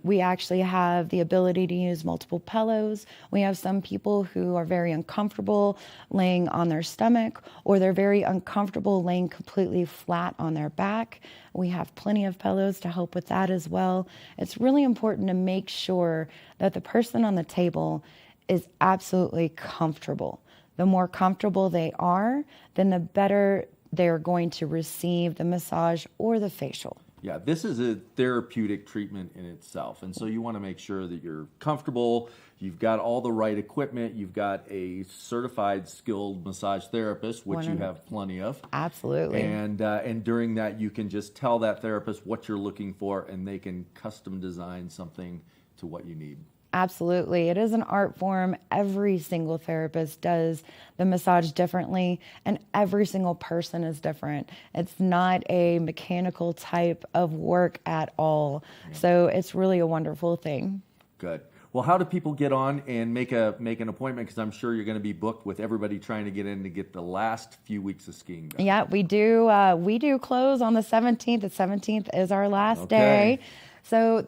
We actually have the ability to use multiple pillows. We have some people who are very uncomfortable laying on their stomach, or they're very uncomfortable laying completely flat on their back. We have plenty of pillows to help with that as well. It's really important to make sure that the person on the table is absolutely comfortable. The more comfortable they are, then the better they're going to receive the massage or the facial. Yeah, this is a therapeutic treatment in itself. And so you want to make sure that you're comfortable, you've got all the right equipment, you've got a certified skilled massage therapist, which you have plenty of. Absolutely. And during that, you can just tell that therapist what you're looking for, and they can custom design something to what you need. Absolutely. It is an art form. Every single therapist does the massage differently, and every single person is different. It's not a mechanical type of work at all. So it's really a wonderful thing. Good. Well, how do people get on and make an appointment? Because I'm sure you're going to be booked with everybody trying to get in to get the last few weeks of skiing done. Yeah, we do. We do close on the 17th. The 17th is our last day. So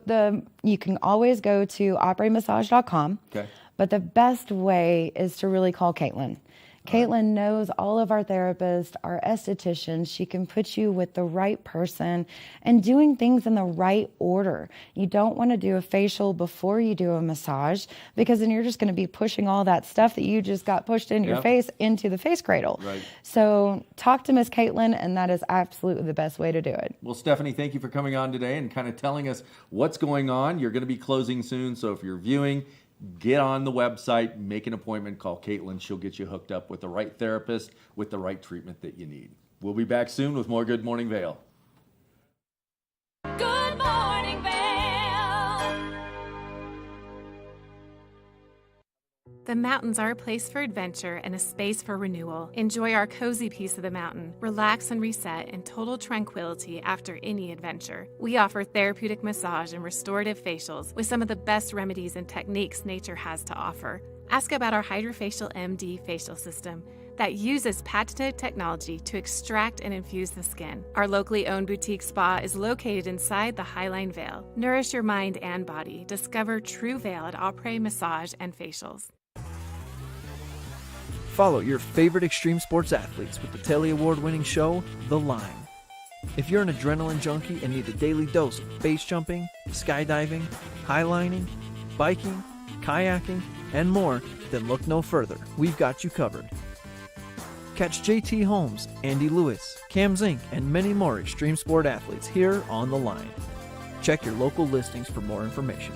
you can always go to operamassage.com. Okay. But the best way is to really call Caitlin. Caitlin knows all of our therapists, our estheticians. She can put you with the right person and doing things in the right order. You don't want to do a facial before you do a massage because then you're just going to be pushing all that stuff that you just got pushed in your face into the face cradle. Right. So talk to Miss Caitlin, and that is absolutely the best way to do it. Well, Stephanie, thank you for coming on today and kind of telling us what's going on. You're going to be closing soon, so if you're viewing, get on the website, make an appointment, call Caitlin. She'll get you hooked up with the right therapist with the right treatment that you need. We'll be back soon with more Good Morning Vail. The mountains are a place for adventure and a space for renewal. Enjoy our cozy piece of the mountain. Relax and reset in total tranquility after any adventure. We offer therapeutic massage and restorative facials with some of the best remedies and techniques nature has to offer. Ask about our Hydrofacial MD facial system that uses patented technology to extract and infuse the skin. Our locally owned boutique spa is located inside the Highline Vail. Nourish your mind and body. Discover true Vail at Après Massage and Facials. Follow your favorite extreme sports athletes with the Telly Award-winning show, The Line. If you're an adrenaline junkie and need a daily dose of base jumping, skydiving, highlining, biking, kayaking, and more, then look no further. We've got you covered. Catch JT Holmes, Andy Lewis, Cam Zink, and many more extreme sport athletes here on The Line. Check your local listings for more information.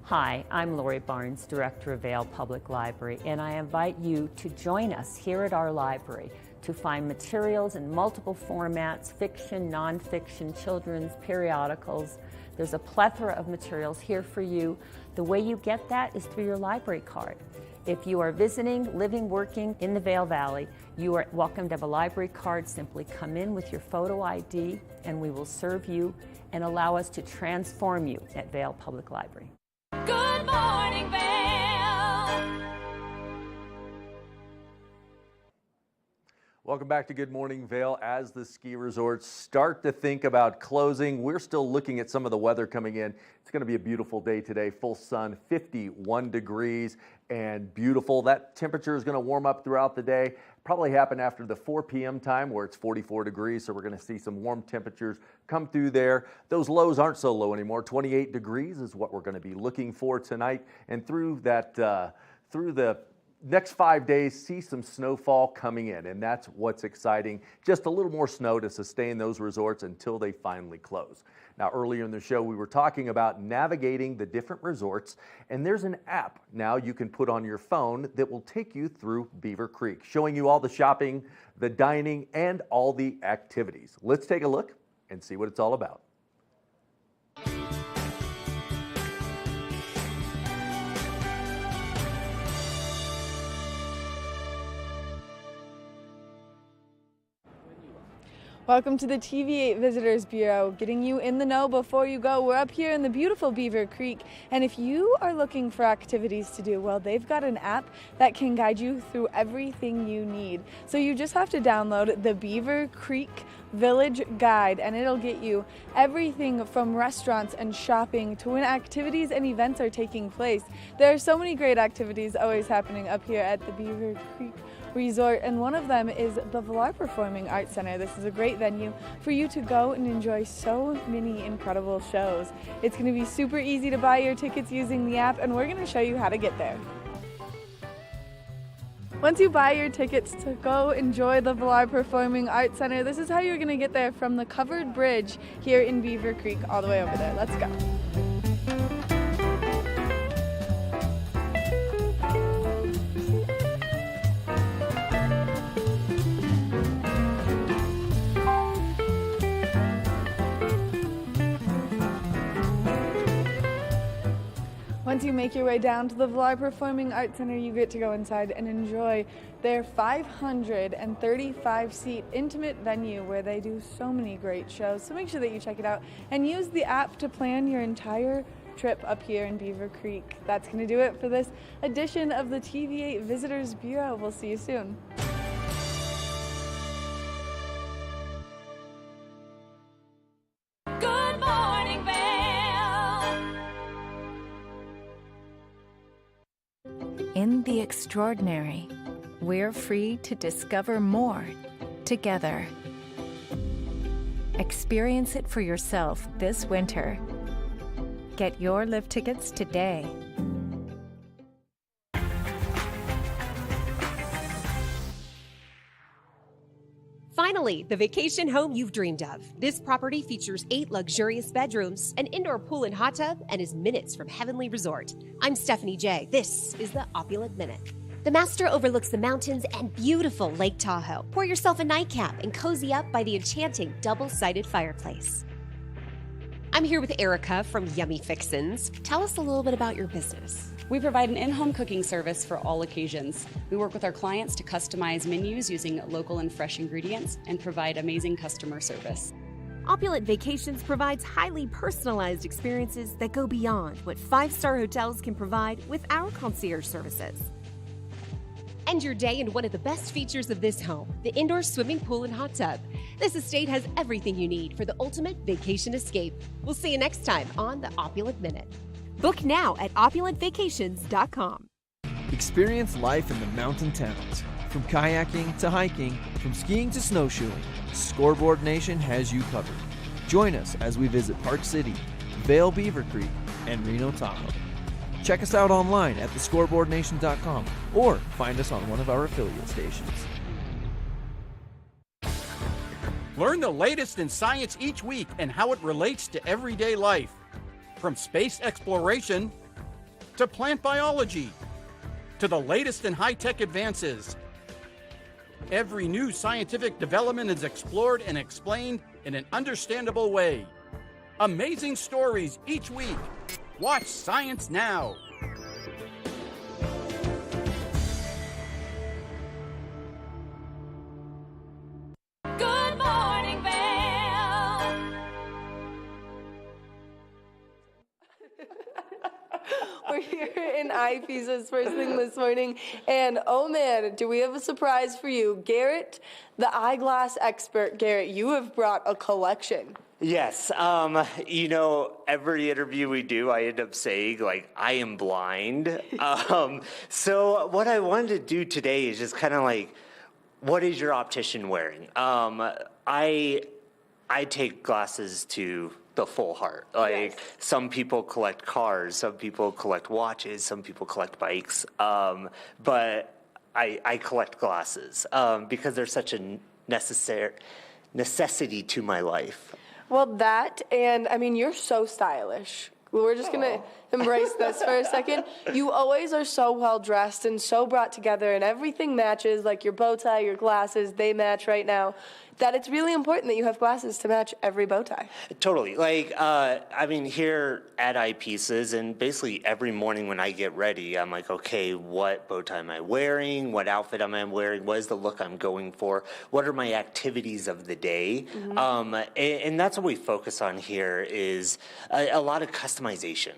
Hi, I'm Lori Barnes, Director of Vail Public Library, and I invite you to join us here at our library to find materials in multiple formats, fiction, nonfiction, children's, periodicals. There's a plethora of materials here for you. The way you get that is through your library card. If you are visiting, living, working in the Vail Valley, you are welcome to have a library card. Simply come in with your photo ID and we will serve you and allow us to transform you at Vail Public Library. Good morning, Vail. Welcome back to Good Morning Vail. As the ski resorts start to think about closing, we're still looking at some of the weather coming in. It's going to be a beautiful day today. Full sun, 51 degrees and beautiful. That temperature is going to warm up throughout the day. Probably happen after the 4 p.m. time where it's 44 degrees. So we're going to see some warm temperatures come through there. Those lows aren't so low anymore. 28 degrees is what we're going to be looking for tonight. And through that, through the next 5 days, see some snowfall coming in, and that's what's exciting. Just a little more snow to sustain those resorts until they finally close. Now, earlier in the show, we were talking about navigating the different resorts, and there's an app now you can put on your phone that will take you through Beaver Creek, showing you all the shopping, the dining, and all the activities. Let's take a look and see what it's all about. Welcome to the TV8 Visitors Bureau, getting you in the know before you go. We're up here in the beautiful Beaver Creek, and if you are looking for activities to do, well, they've got an app that can guide you through everything you need. So you just have to download the Beaver Creek Village Guide, and it'll get you everything from restaurants and shopping to when activities and events are taking place. There are so many great activities always happening up here at the Beaver Creek Resort, and one of them is the Vail Performing Arts Center. This is a great venue for you to go and enjoy so many incredible shows. It's going to be super easy to buy your tickets using the app, and we're going to show you how to get there. Once you buy your tickets to go enjoy the Vail Performing Arts Center, this is how you're going to get there from the covered bridge here in Beaver Creek all the way over there. Let's go. Once you make your way down to the Vail Performing Arts Center, you get to go inside and enjoy their 535-seat intimate venue where they do so many great shows. So make sure that you check it out and use the app to plan your entire trip up here in Beaver Creek. That's going to do it for this edition of the TV8 Visitors Bureau. We'll see you soon. In the extraordinary, we're free to discover more together. Experience it for yourself this winter. Get your lift tickets today. Finally, the vacation home you've dreamed of. This property features 8 luxurious bedrooms, an indoor pool and hot tub, and is minutes from Heavenly Resort. I'm Stephanie J. This is the Opulent Minute. The master overlooks the mountains and beautiful Lake Tahoe. Pour yourself a nightcap and cozy up by the enchanting double-sided fireplace. I'm here with Erica from Yummy Fixins. Tell us a little bit about your business. We provide an in-home cooking service for all occasions. We work with our clients to customize menus using local and fresh ingredients and provide amazing customer service. Opulent Vacations provides highly personalized experiences that go beyond what 5-star hotels can provide with our concierge services. End your day in one of the best features of this home, the indoor swimming pool and hot tub. This estate has everything you need for the ultimate vacation escape. We'll see you next time on the Opulent Minute. Book now at opulentvacations.com. Experience life in the mountain towns. From kayaking to hiking, from skiing to snowshoeing, Scoreboard Nation has you covered. Join us as we visit Park City, Vail Beaver Creek, and Reno Tahoe. Check us out online at thescoreboardnation.com or find us on one of our affiliate stations. Learn the latest in science each week and how it relates to everyday life. From space exploration to plant biology to the latest in high-tech advances. Every new scientific development is explored and explained in an understandable way. Amazing stories each week. Watch Science Now. Good morning, Vail. We're here in iPieces first thing this morning, and oh man, do we have a surprise for you. Garrett, the eyeglass expert. Garrett, you have brought a collection. Yes, every interview we do, I end up saying, I am blind. So what I wanted to do today is just kind of what is your optician wearing? I take glasses to the full heart. Yes. Some people collect cars, some people collect watches, some people collect bikes, but I collect glasses because they're such a necessity to my life. Well, that, and I mean, you're so stylish. We're just going to embrace this for a second. You always are so well dressed and so brought together, and everything matches, like your bow tie, your glasses, they match right now. That it's really important that you have glasses to match every bow tie. Totally. Here at Eyepieces, and basically every morning when I get ready, I'm like, okay, what bow tie am I wearing? What outfit am I wearing? What is the look I'm going for? What are my activities of the day? Mm-hmm. And that's what we focus on here is a lot of customization.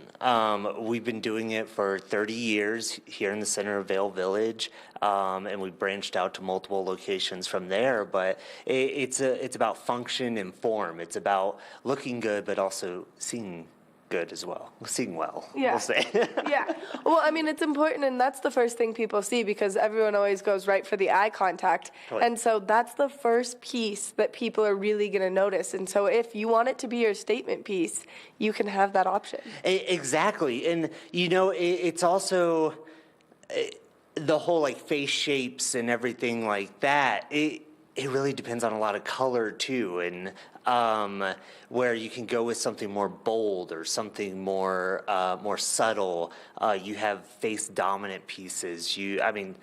We've been doing it for 30 years here in the center of Vail Village. And we branched out to multiple locations from there, but it's about function and form. It's about looking good, but also seeing good as well. Seeing well, we'll say. Yeah. Well, I mean, it's important, and that's the first thing people see because everyone always goes right for the eye contact. Totally. And so that's the first piece that people are really going to notice. And so if you want it to be your statement piece, you can have that option. Exactly. And, it's also... the whole face shapes and everything like that, it really depends on a lot of color too, and where you can go with something more bold or something more subtle. You have face dominant pieces. I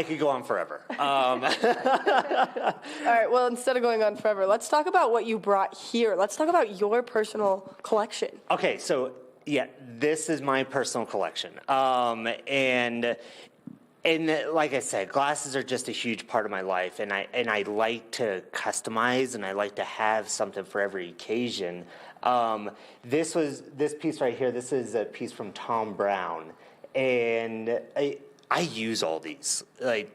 could go on forever. All right, well, instead of going on forever, let's talk about what you brought here. Let's talk about your personal collection. Okay, so yeah, this is my personal collection. And like I said, glasses are just a huge part of my life, and I like to customize, and I like to have something for every occasion. This piece right here, this is a piece from Tom Brown, and I use all these.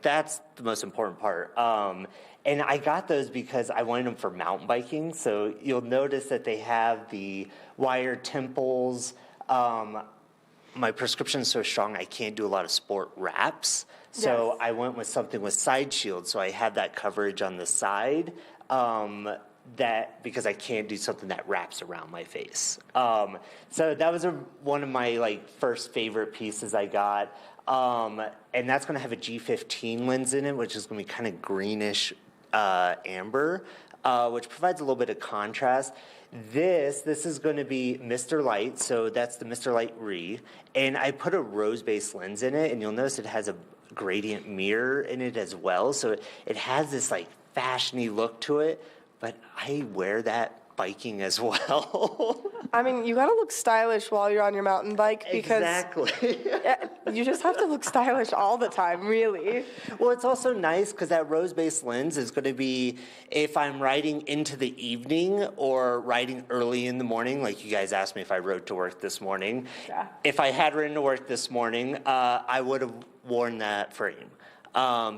That's the most important part. And I got those because I wanted them for mountain biking. So you'll notice that they have the wire temples. My prescription is so strong I can't do a lot of sport wraps. So yes. I went with something with side shield. So I had that coverage on the side. that because I can't do something that wraps around my face. So that was one of my first favorite pieces I got. And that's going to have a G15 lens in it, which is going to be kind of greenish amber, which provides a little bit of contrast. This is going to be Mr. Light, so that's the Mr. Light Re, and I put a rose-based lens in it, and you'll notice it has a gradient mirror in it as well, so it has this fashiony look to it, but I wear that biking as well. I mean, you gotta look stylish while you're on your mountain bike because exactly. You just have to look stylish all the time, really. Well, it's also nice because that rose-based lens is going to be if I'm riding into the evening or riding early in the morning, like you guys asked me if I rode to work this morning. Yeah. If I had ridden to work this morning, I would have worn that frame.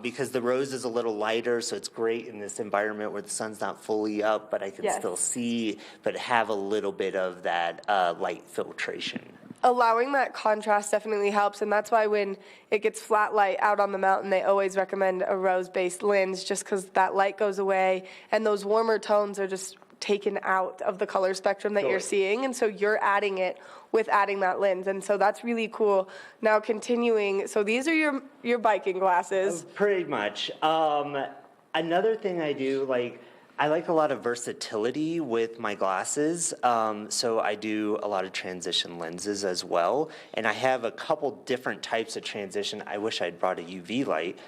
Because the rose is a little lighter, so it's great in this environment where the sun's not fully up, but I can still see, but have a little bit of that light filtration. Allowing that contrast definitely helps, and that's why when it gets flat light out on the mountain, they always recommend a rose-based lens just because that light goes away, and those warmer tones are just taken out of the color spectrum that you're seeing, and so you're adding it with adding that lens, and so that's really cool. Now continuing, so these are your biking glasses. Pretty much. Another thing I do, I like a lot of versatility with my glasses, so I do a lot of transition lenses as well, and I have a couple different types of transition. I wish I'd brought a UV light.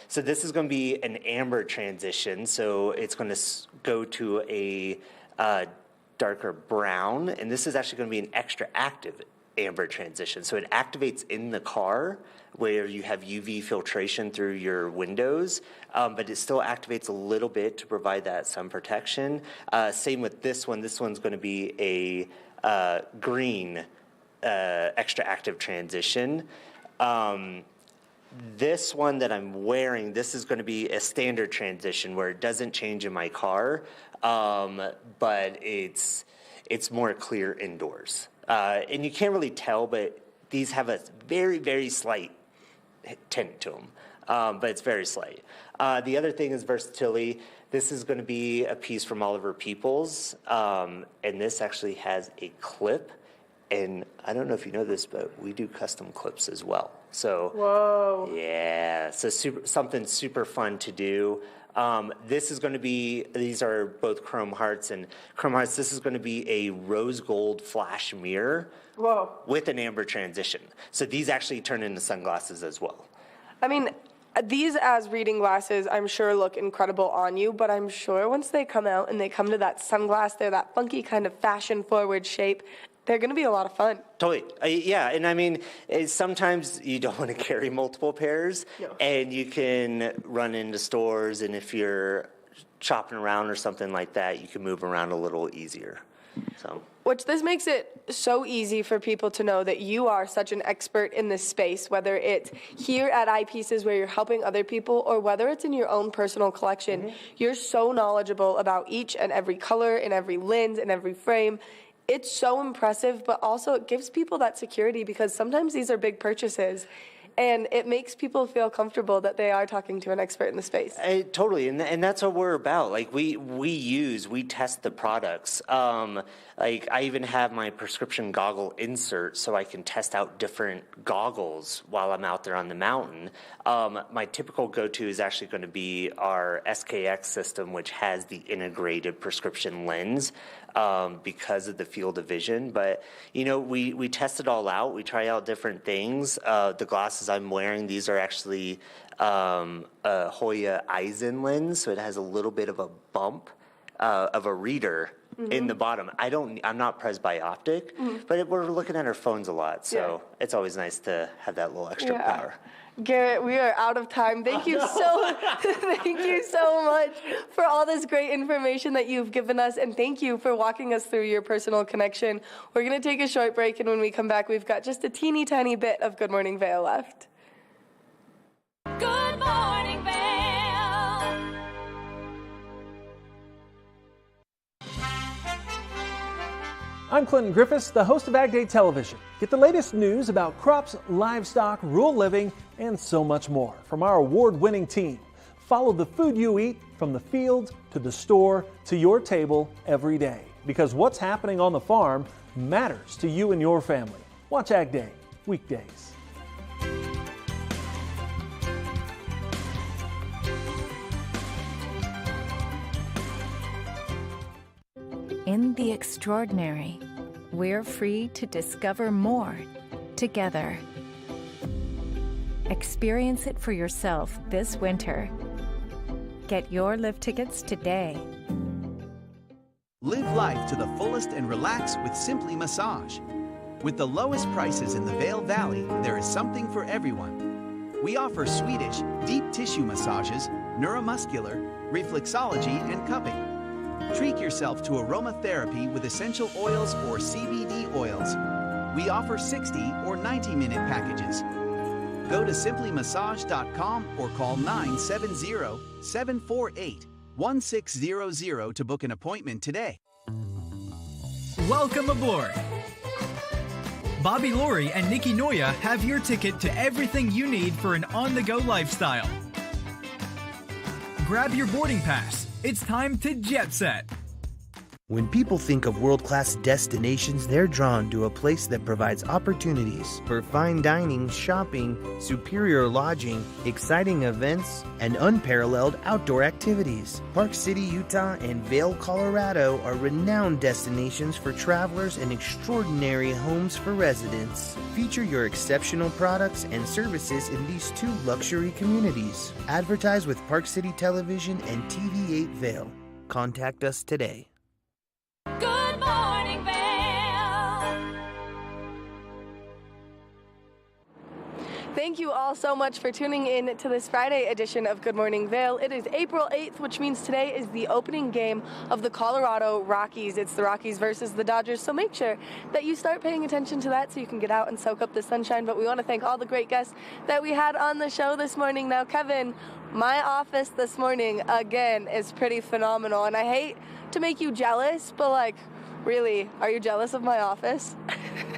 So this is going to be an amber transition, so it's going to go to a darker brown, and this is actually going to be an extra active amber transition. So it activates in the car where you have UV filtration through your windows, but it still activates a little bit to provide that sun protection. Same with this one. This one's going to be a green extra active transition. This one that I'm wearing, this is going to be a standard transition where it doesn't change in my car, but it's more clear indoors. And you can't really tell, but these have a very, very slight tint to them, but it's very slight. The other thing is versatility. This is going to be a piece from Oliver Peoples, and this actually has a clip. And I don't know if you know this, but we do custom clips as well. So, whoa. Yeah, so something super fun to do. This is going to be, these are both chrome hearts, and chrome hearts, this is going to be a rose gold flash mirror. Whoa. With an amber transition. So these actually turn into sunglasses as well. I mean, these as reading glasses, I'm sure look incredible on you, but I'm sure once they come out and they come to that sunglass, they're that funky kind of fashion-forward shape, they're going to be a lot of fun. Totally. Yeah, and I mean, sometimes you don't want to carry multiple pairs, and you can run into stores, and if you're shopping around or something like that, you can move around a little easier. So. Which this makes it so easy for people to know that you are such an expert in this space, whether it's here at Eyepieces where you're helping other people or whether it's in your own personal collection. Mm-hmm. You're so knowledgeable about each and every color and every lens and every frame. It's so impressive, but also it gives people that security because sometimes these are big purchases. And it makes people feel comfortable that they are talking to an expert in the space. Totally, and that's what we're about. We test the products. I even have my prescription goggle insert so I can test out different goggles while I'm out there on the mountain. My typical go-to is actually going to be our SKX system, which has the integrated prescription lens. Because of the field of vision, but we test it all out. We try out different things. The glasses I'm wearing, these are actually a Hoya Eisen lens, so it has a little bit of a bump of a reader in the bottom. I'm not presbyopic, but we're looking at our phones a lot, so it's always nice to have that little extra power. Garrett, we are out of time. Thank you so much for all this great information that you've given us, and thank you for walking us through your personal connection. We're going to take a short break, and when we come back, we've got just a teeny tiny bit of Good Morning Vail left. Good Morning Vail. I'm Clinton Griffiths, the host of Ag Day Television. Get the latest news about crops, livestock, rural living, and so much more from our award-winning team. Follow the food you eat from from the field to the store to your table every day. Because what's happening on the farm matters to you and your family. Watch Ag Day, weekdays. In the extraordinary, we're free to discover more together. Experience it for yourself this winter. Get your lift tickets today. Live life to the fullest and relax with Simply Massage. With the lowest prices in the Vail Valley, there is something for everyone. We offer Swedish, deep tissue massages, neuromuscular, reflexology, and cupping. Treat yourself to aromatherapy with essential oils or CBD oils. We offer 60 or 90-minute packages. Go to simplymassage.com or call 970-748-1600 to book an appointment today. Welcome aboard! Bobby Laurie and Nikki Noya have your ticket to everything you need for an on-the-go lifestyle. Grab your boarding pass. It's time to jet set. When people think of world-class destinations, they're drawn to a place that provides opportunities for fine dining, shopping, superior lodging, exciting events, and unparalleled outdoor activities. Park City, Utah, and Vail, Colorado are renowned destinations for travelers and extraordinary homes for residents. Feature your exceptional products and services in these two luxury communities. Advertise with Park City Television and TV8 Vail. Contact us today. Good morning, Vail. Thank you all so much for tuning in to this Friday edition of Good Morning Vail. It is April 8th, which means today is the opening game of the Colorado Rockies. It's the Rockies versus the Dodgers, so make sure that you start paying attention to that so you can get out and soak up the sunshine. But we want to thank all the great guests that we had on the show this morning. Now, Kevin, my office this morning, again, is pretty phenomenal, and I hate to make you jealous, but like, really, are you jealous of my office?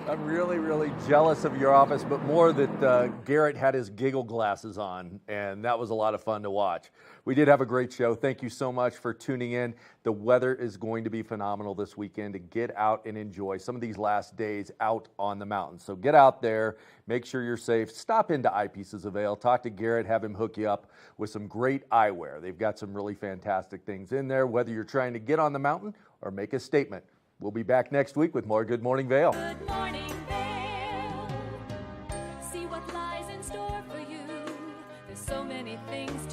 I'm really, really jealous of your office, but more that Garrett had his giggle glasses on, and that was a lot of fun to watch. We did have a great show. Thank you so much for tuning in. The weather is going to be phenomenal this weekend to get out and enjoy some of these last days out on the mountains. So get out there, make sure you're safe. Stop into Eyepieces of Vail. Talk to Garrett, have him hook you up with some great eyewear. They've got some really fantastic things in there, whether you're trying to get on the mountain or make a statement. We'll be back next week with more Good Morning Vail. Good morning, Vail. See what lies in store for you. There's so many things